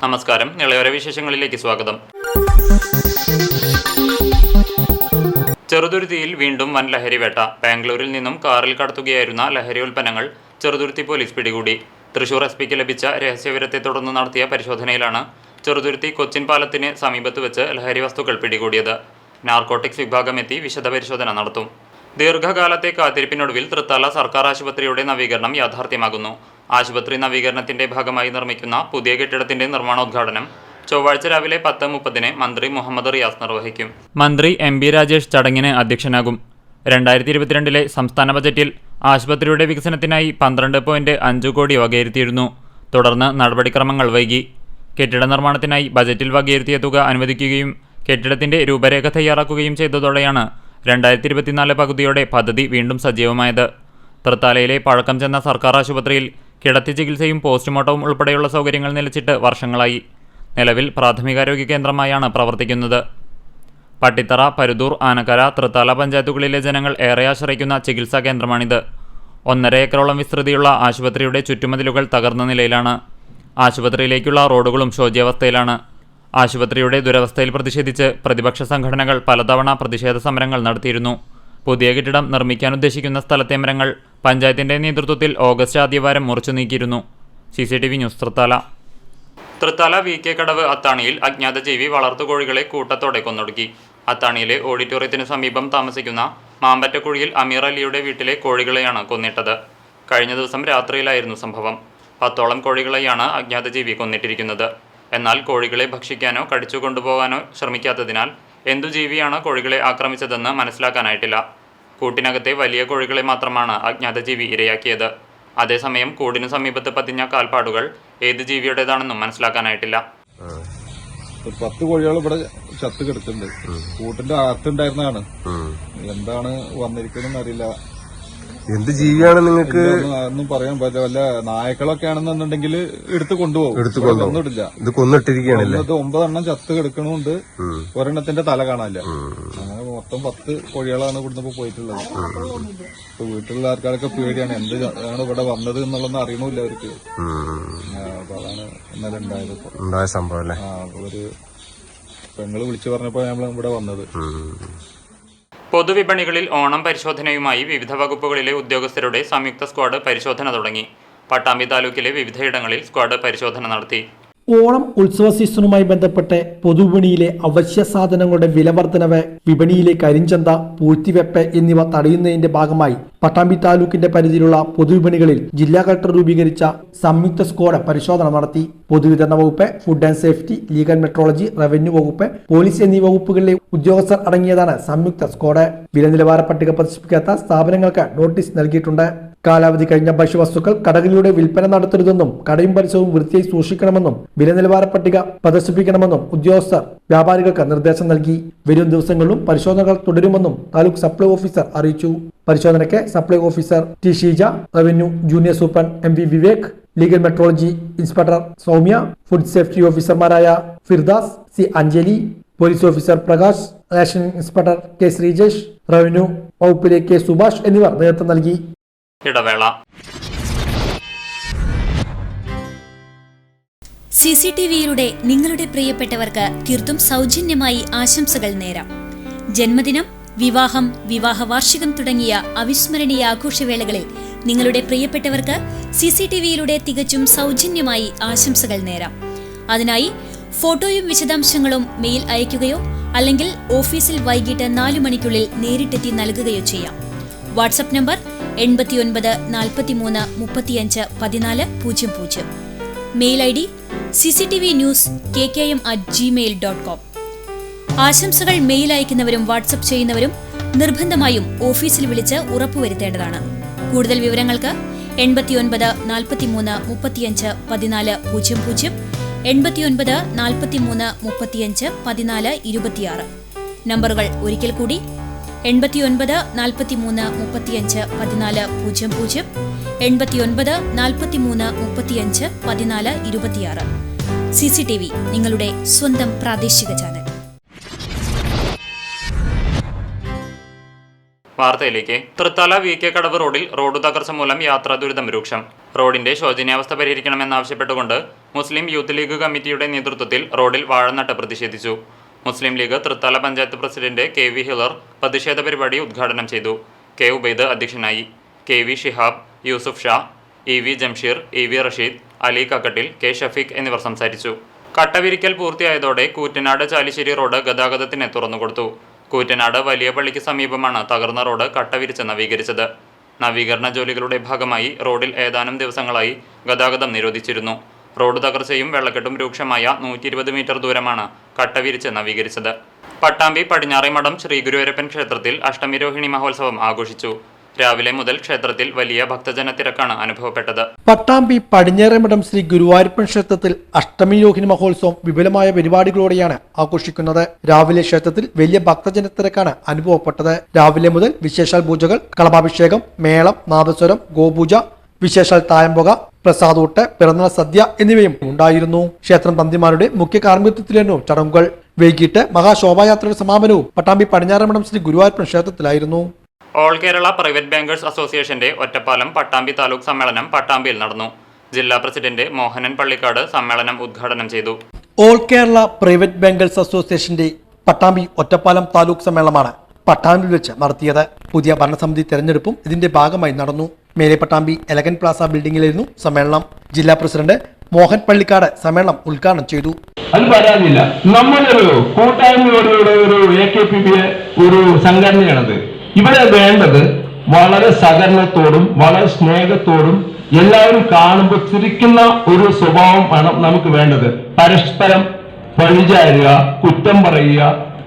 നമസ്കാരം. ഇളയോര വിശേഷങ്ങളിലേക്ക് സ്വാഗതം. ചെറുതുരുത്തിയിൽ വീണ്ടും വൻ ലഹരിവേട്ട. ബാംഗ്ലൂരിൽ നിന്നും കാറിൽ കടത്തുകയായിരുന്ന ലഹരി ഉൽപ്പന്നങ്ങൾ ചെറുതുരുത്തി പോലീസ് പിടികൂടി. തൃശൂർ എസ്.പിക്ക് ലഭിച്ച രഹസ്യവിവരത്തെ തുടർന്ന് നടത്തിയ പരിശോധനയിലാണ് ചെറുതുരുത്തി കൊച്ചിൻ പാലത്തിന് സമീപത്ത് വെച്ച് ലഹരി വസ്തുക്കൾ പിടികൂടിയത്. നാർക്കോട്ടിക്സ് വിഭാഗം എത്തി വിശദ പരിശോധന നടത്തും. ദീർഘകാലത്തെ കാത്തിരിപ്പിനൊടുവിൽ തൃത്താല സർക്കാർ ആശുപത്രിയുടെ നവീകരണം യാഥാർത്ഥ്യമാകുന്നു. ആശുപത്രി നവീകരണത്തിന്റെ ഭാഗമായി നിർമ്മിക്കുന്ന പുതിയ കെട്ടിടത്തിന്റെ നിർമ്മാണോദ്ഘാടനം ചൊവ്വാഴ്ച രാവിലെ 10:30 മന്ത്രി മുഹമ്മദ് റിയാസ് നിർവഹിക്കും. മന്ത്രി എം.ബി. രാജേഷ് ചടങ്ങിന് അധ്യക്ഷനാകും. 2022 സംസ്ഥാന ബജറ്റിൽ ആശുപത്രിയുടെ വികസനത്തിനായി 12.5 കോടി വകയിരുത്തിയിരുന്നു. തുടർന്ന് നടപടിക്രമങ്ങൾ വൈകി. കെട്ടിട നിർമ്മാണത്തിനായി ബജറ്റിൽ വകയിരുത്തിയ തുക അനുവദിക്കുകയും കെട്ടിടത്തിന്റെ രൂപരേഖ തയ്യാറാക്കുകയും ചെയ്തതോടെയാണ് 2024 പകുതിയോടെ പദ്ധതി വീണ്ടും സജീവമായത്. തൃത്താലയിലെ പഴക്കം ചെന്ന സർക്കാർ ആശുപത്രിയിൽ കിടത്തി ചികിത്സയും പോസ്റ്റ്മോർട്ടവും ഉൾപ്പെടെയുള്ള സൗകര്യങ്ങൾ നിലച്ചിട്ട് വർഷങ്ങളായി. നിലവിൽ പ്രാഥമികാരോഗ്യ കേന്ദ്രമായാണ് പ്രവർത്തിക്കുന്നത്. പട്ടിത്തറ, പരുതൂർ, ആനക്കര, തൃത്താല പഞ്ചായത്തുകളിലെ ജനങ്ങൾ ഏറെ ആശ്രയിക്കുന്ന ചികിത്സാ കേന്ദ്രമാണിത്. 1.5 ഏക്കറോളം വിസ്തൃതിയുള്ള ആശുപത്രിയുടെ ചുറ്റുമതിലുകൾ തകർന്ന നിലയിലാണ്. ആശുപത്രിയിലേക്കുള്ള റോഡുകളും ശോച്യാവസ്ഥയിലാണ്. ആശുപത്രിയുടെ ദുരവസ്ഥയിൽ പ്രതിഷേധിച്ച് പ്രതിപക്ഷ സംഘടനകൾ പലതവണ പ്രതിഷേധ സമരങ്ങൾ നടത്തിയിരുന്നു. പുതിയ കെട്ടിടം നിർമ്മിക്കാനുദ്ദേശിക്കുന്ന സ്ഥലത്തെ മരങ്ങൾ പഞ്ചായത്തിന്റെ നേതൃത്വത്തിൽ ഓഗസ്റ്റ് ആദ്യവാരം മുറിച്ചു നീക്കിയിരുന്നു. CCTV news, Thrithala. Thrithala VK കടവ് അത്താണിയിൽ അജ്ഞാത ജീവി വളർത്തുകോഴികളെ കൂട്ടത്തോടെ കൊന്നൊടുക്കി. അത്താണിയിലെ ഓഡിറ്റോറിയത്തിനു സമീപം താമസിക്കുന്ന മാമ്പറ്റക്കുഴിയിൽ അമീർ അലിയുടെ വീട്ടിലെ കോഴികളെയാണ് കൊന്നിട്ടത്. കഴിഞ്ഞ ദിവസം രാത്രിയിലായിരുന്നു സംഭവം. 10ഓളം കോഴികളെയാണ് അജ്ഞാത ജീവി കൊന്നിട്ടിരിക്കുന്നത്. എന്നാൽ കോഴികളെ ഭക്ഷിക്കാനോ കടിച്ചു കൊണ്ടുപോകാനോ ശ്രമിക്കാത്തതിനാൽ എന്തു ജീവിയാണ് കോഴികളെ ആക്രമിച്ചതെന്ന് മനസ്സിലാക്കാനായിട്ടില്ല. കൂട്ടിനകത്തെ വലിയ കോഴികളെ മാത്രമാണ് അജ്ഞാത ജീവി ഇരയാക്കിയത്. അതേസമയം കൂടിനു സമീപത്ത് പതിഞ്ഞ കാൽപ്പാടുകൾ ഏത് ജീവിയുടേതാണെന്നും മനസ്സിലാക്കാനായിട്ടില്ല. 10 കോഴികൾ ഇവിടെ ചത്ത് കിടക്കുന്നുണ്ട്. കൂട്ടിന്റെ അകത്തുണ്ടായിരുന്നതാണ്. എന്താണ് വന്നിരിക്കുന്നതെന്ന് അറിയില്ല. എന്ത് ജീവിയാണ് നിങ്ങൾക്ക് ഒന്നും പറയാൻ പറ്റില്ല. വല്ല നായക്കളൊക്കെ ആണെന്നുണ്ടെങ്കിൽ എടുത്ത് കൊണ്ടുപോകും. കൊന്നിട്ടില്ല. ഇത് കൊന്നിട്ടിരിക്കുകയാണല്ലേ. 9 എണ്ണം ചത്ത് കിടക്കണമുണ്ട്. ഒരെണ്ണത്തിന്റെ തല കാണാനില്ല. അങ്ങനെ മൊത്തം 10 കോഴികളാണ് ഇവിടുന്ന് പോയിട്ടുള്ളത്. ഇപ്പൊ വീട്ടിലുള്ള ആൾക്കാരൊക്കെ പേടിയാണ്. എന്താണ് ഇവിടെ വന്നത് എന്നുള്ളതൊന്നും അറിയണില്ല അവർക്ക്. അപ്പൊ അതാണ് ഇന്നലെ ഉണ്ടായ സംഭവം അല്ലേ. ഒരു പെങ്ങള് വിളിച്ചു പറഞ്ഞപ്പോ നമ്മൾ ഇവിടെ വന്നത്. പൊതുവിപണികളിൽ ഓണം പരിശോധനയുമായി വിവിധ വകുപ്പുകളിലെ ഉദ്യോഗസ്ഥരുടെ സംയുക്ത സ്ക്വാഡ് പരിശോധന തുടങ്ങി. പട്ടാമ്പി താലൂക്കിലെ വിവിധയിടങ്ങളിൽ സ്ക്വാഡ് പരിശോധന നടത്തി. ഓണം ഉത്സവ സീസണുമായി ബന്ധപ്പെട്ട് പൊതുവിപണിയിലെ അവശ്യ സാധനങ്ങളുടെ വിലവർദ്ധനവ്, വിപണിയിലെ കരിഞ്ചന്ത, പൂഴ്ത്തിവെപ്പ് എന്നിവ തടയുന്നതിന്റെ ഭാഗമായി പട്ടാമ്പി താലൂക്കിന്റെ പരിധിയിലുള്ള പൊതുവിപണികളിൽ ജില്ലാ കളക്ടർ രൂപീകരിച്ച സംയുക്ത സ്ക്വാഡ് പരിശോധന നടത്തി. പൊതുവിതരണ വകുപ്പ്, food and safety, legal metrology, revenue വകുപ്പ്, പോലീസ് എന്നീ വകുപ്പുകളിലെ ഉദ്യോഗസ്ഥർ അടങ്ങിയതാണ് സംയുക്ത സ്ക്വാഡ്. വില നിലവാര പട്ടിക പ്രദർശിപ്പിക്കാത്ത സ്ഥാപനങ്ങൾക്ക് നോട്ടീസ് നൽകിയിട്ടുണ്ട്. കാലാവധി കഴിഞ്ഞ ഭക്ഷ്യവസ്തുക്കൾ കടകളിലൂടെ വിൽപ്പന നടത്തരുതെന്നും കടയും പരിസരവും വൃത്തിയായി സൂക്ഷിക്കണമെന്നും വില നിലവാര പട്ടിക പ്രദർശിപ്പിക്കണമെന്നും ഉദ്യോഗസ്ഥർ വ്യാപാരികൾക്ക് നിർദ്ദേശം നൽകി. വരും ദിവസങ്ങളിലും പരിശോധനകൾ തുടരുമെന്നും താലൂക്ക് സപ്ലൈ ഓഫീസർ അറിയിച്ചു. പരിശോധനയ്ക്ക് supply officer T Sheeja, revenue junior superintendent MV Vivek, legal metrology inspector Soumya, food safety ഓഫീസർമാരായ Firdas, C Anjali, police officer Prakash, ration inspector K Sreejesh, revenue വകുപ്പിലെ K സുഭാഷ് എന്നിവർ നേതൃത്വം നൽകി. ഇടവേള. CCTVയിലൂടെ നിങ്ങളുടെ പ്രിയപ്പെട്ടവർക്ക് തീർത്തും സൗജന്യമായി ആശംസകൾ നേരാം. ജന്മദിനം, വിവാഹം, വിവാഹ വാർഷികം തുടങ്ങിയ അവിസ്മരണീയ ആഘോഷവേളകളിൽ നിങ്ങളുടെ പ്രിയപ്പെട്ടവർക്ക് CCTVയിലൂടെ തികച്ചും സൗജന്യമായി ആശംസകൾ നേരാം. അതിനായി ഫോട്ടോയും വിശദാംശങ്ങളും മെയിൽ അയയ്ക്കുകയോ അല്ലെങ്കിൽ ഓഫീസിൽ വൈകിട്ട് 4 മണിക്കുള്ളിൽ നേരിട്ടെത്തി നൽകുകയോ ചെയ്യാം. WhatsApp number 89 43 35 14 00. Mail ID cctvnews@gmail.com. ആശംസകൾ മെയിൽ അയക്കുന്നവരും വാട്സ്ആപ്പ് ചെയ്യുന്നവരും നിർബന്ധമായും ഓഫീസിൽ വിളിച്ച് ഉറപ്പുവരുത്തേണ്ടതാണ്. കൂടുതൽ വിവരങ്ങൾക്ക് 89 43 35 14 00, 89 43 35 14 26. നമ്പറുകൾ ഒരിക്കൽ കൂടി 89 43 35 14 00, 89 43 35 14 26. CCTV, നിങ്ങളുടെ സ്വന്തം പ്രാദേശിക ചാനൽ. വാർത്തയിലേക്ക്. തൃത്താല VK കടവ് റോഡിൽ റോഡ് തകർച്ച മൂലം യാത്രാ ദുരിതം രൂക്ഷം. റോഡിന്റെ ശോചനീയാവസ്ഥ പരിഹരിക്കണമെന്നാവശ്യപ്പെട്ടുകൊണ്ട് മുസ്ലിം യൂത്ത് ലീഗ് കമ്മിറ്റിയുടെ നേതൃത്വത്തിൽ റോഡിൽ വാഴനട്ട് പ്രതിഷേധിച്ചു. മുസ്ലിം ലീഗ് തൃത്താല പഞ്ചായത്ത് പ്രസിഡന്റ് KV ഹിലർ പ്രതിഷേധ പരിപാടി ഉദ്ഘാടനം ചെയ്തു. K ഉബൈദ് അധ്യക്ഷനായി. KV Shihab, Yusuf Shah, EV Jamsheer, EV Rasheed, Ali Kakkattil, K Shafeeq എന്നിവർ സംസാരിച്ചു. കട്ടവിരിക്കൽ പൂർത്തിയായതോടെ കൂറ്റനാട് ചാലിശ്ശേരി റോഡ് ഗതാഗതത്തിന് തുറന്നുകൊടുത്തു. കൂറ്റനാട് വലിയ പള്ളിക്ക് സമീപമാണ് തകർന്ന റോഡ് കട്ടവിരിച്ച് നവീകരിച്ചത്. നവീകരണ ജോലികളുടെ ഭാഗമായി റോഡിൽ ഏതാനും ദിവസങ്ങളായി ഗതാഗതം നിരോധിച്ചിരുന്നു. റോഡ് തകർച്ചയും വെള്ളക്കെട്ടും രൂക്ഷമായ 120 മീറ്റർ ദൂരമാണ് കട്ടവിരിച്ച് നവീകരിച്ചത്. പട്ടാമ്പി പടിഞ്ഞാറേമഠം ശ്രീ ഗുരുവായൂരപ്പൻ ക്ഷേത്രത്തിൽ അഷ്ടമിരോഹിണി മഹോത്സവം ആഘോഷിച്ചു. രാവിലെ മുതൽ ക്ഷേത്രത്തിൽ വലിയ ഭക്തജന തിരക്കാണ് അനുഭവപ്പെട്ടത്. പട്ടാമ്പി പടിഞ്ഞാറേമഠം ശ്രീ ഗുരുവായൂരപ്പൻ ക്ഷേത്രത്തിൽ അഷ്ടമിരോഹിണി മഹോത്സവം വിപുലമായ പരിപാടികളോടെയാണ് ആഘോഷിക്കുന്നത്. രാവിലെ ക്ഷേത്രത്തിൽ വലിയ ഭക്തജന തിരക്കാണ് അനുഭവപ്പെട്ടത്. രാവിലെ മുതൽ വിശേഷാൽ പൂജകൾ, കളഭാഭിഷേകം, മേളം, നാദസ്വരം, ഗോപൂജ, വിശേഷാൽ തായമ്പുക, പ്രസാദൂട്ട്, പിറന്നാൾ സദ്യ എന്നിവയും ഉണ്ടായിരുന്നു. ക്ഷേത്രം തന്ത്രിമാരുടെ മുഖ്യ കാർമ്മികത്വത്തിലായിരുന്നു ചടങ്ങുകൾ. വൈകിട്ട് മഹാശോഭായാത്രയുടെ സമാപനവും പട്ടാമ്പി പടിഞ്ഞാറേമഠം ശ്രീ ഗുരുവായൂരപ്പൻ ക്ഷേത്രത്തിലായിരുന്നു. ഓൾ കേരള പ്രൈവറ്റ് ബാങ്കേഴ്സ് അസോസിയേഷന്റെ ഒറ്റപ്പാലം പട്ടാമ്പി താലൂക്ക് സമ്മേളനം പട്ടാമ്പിയിൽ നടന്നു. ജില്ലാ പ്രസിഡന്റ് മോഹനൻ പള്ളിക്കാട് സമ്മേളനം ഉദ്ഘാടനം ചെയ്തു. ഓൾ കേരള പ്രൈവറ്റ് ബാങ്കേഴ്സ് അസോസിയേഷന്റെ പട്ടാമ്പി ഒറ്റപ്പാലം താലൂക്ക് സമ്മേളനമാണ് പട്ടാമ്പിയിൽ വെച്ച് നടത്തിയത്. പുതിയ ഭരണസമിതി തെരഞ്ഞെടുപ്പും ഇതിന്റെ ഭാഗമായി നടന്നു. മേലെ പട്ടാമ്പി എലഗൻ പ്ലാസ ബിൽഡിംഗിലായിരുന്നു സമ്മേളനം. ജില്ലാ പ്രസിഡന്റ് മോഹൻ പള്ളിക്കാട് സമ്മേളനം ഉദ്ഘാടനം ചെയ്തു. അത് പറയാനില്ല, നമ്മളൊരു കൂട്ടായ്മയോടുകൂടെ ഒരു AKPB ഒരു സംഘടനയാണത്. ഇവിടെ വേണ്ടത് വളരെ സഹകരണത്തോടും വളരെ സ്നേഹത്തോടും എല്ലാവരും കാണുമ്പോൾ ചിരിക്കുന്ന ഒരു സ്വഭാവം ആണ് നമുക്ക് വേണ്ടത്. പരസ്പരം പഴിചാരുക, കുറ്റം പറയുക,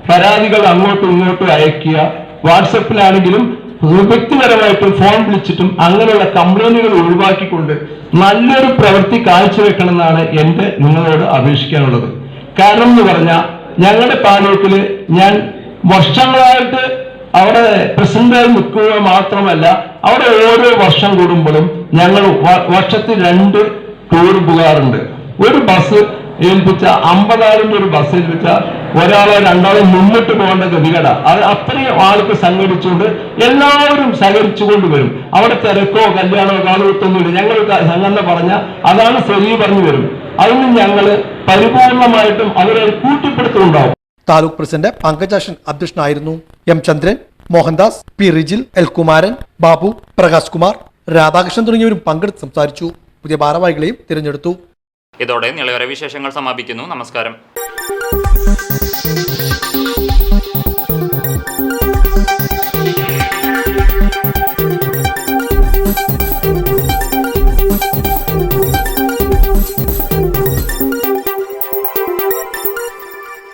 പരാതികൾ അങ്ങോട്ടും ഇങ്ങോട്ടും അയക്കുക, വാട്സപ്പിലാണെങ്കിലും വ്യക്തിപരമായിട്ടും ഫോൺ വിളിച്ചിട്ടും അങ്ങനെയുള്ള കംപ്ലൈന്റുകൾ ഒഴിവാക്കിക്കൊണ്ട് നല്ലൊരു പ്രവൃത്തി കാഴ്ചവെക്കണം എന്നാണ് എന്റെ നിങ്ങളോട് അപേക്ഷിക്കാനുള്ളത്. കാരണം എന്ന് പറഞ്ഞാൽ ഞങ്ങളുടെ താലൂക്കില് ഞാൻ വർഷങ്ങളായിട്ട് അവിടെ പ്രസിഡന്റായി നിൽക്കുക മാത്രമല്ല, അവിടെ ഓരോ വർഷം കൂടുമ്പോഴും ഞങ്ങൾ വർഷത്തിൽ 2 ടൂർ പോകാറുണ്ട്. ഒരു ബസ് ഏൽപ്പിച്ച 50,000 ഒരു ബസ് ഏൽപ്പിച്ച ഒരാളോ രണ്ടാളോ മുന്നിട്ട് പോകേണ്ട ഗതികട. അത് അത്രയും ആൾക്ക് സംഘടിച്ചുകൊണ്ട് എല്ലാവരും സഹകരിച്ചുകൊണ്ട് വരും. അവിടെ തിരക്കോ കല്യാണമോ കാലുകുത്തൊന്നുമില്ല. ഞങ്ങൾ സംഘടന പറഞ്ഞ അതാണ് ശരി പറഞ്ഞു വരും. അതിന് ഞങ്ങൾ പരിപൂർണമായിട്ടും അവരെ കൂട്ടിപ്പെടുത്തുന്നുണ്ടാവും. താലൂക്ക് പ്രസിഡന്റ് പങ്കജാക്ഷൻ അധ്യക്ഷനായിരുന്നു. M ചന്ദ്രൻ, മോഹൻദാസ്, P റിജിൽ, L കുമാരൻ, ബാബു, പ്രകാശ് കുമാർ, രാധാകൃഷ്ണൻ തുടങ്ങിയവരും പങ്കെടുത്ത് സംസാരിച്ചു. പുതിയ ഭാരവാഹികളെയും തിരഞ്ഞെടുത്തു. ഇതോടെ നിളവര വിശേഷങ്ങൾ സമാപിക്കുന്നു. നമസ്കാരം.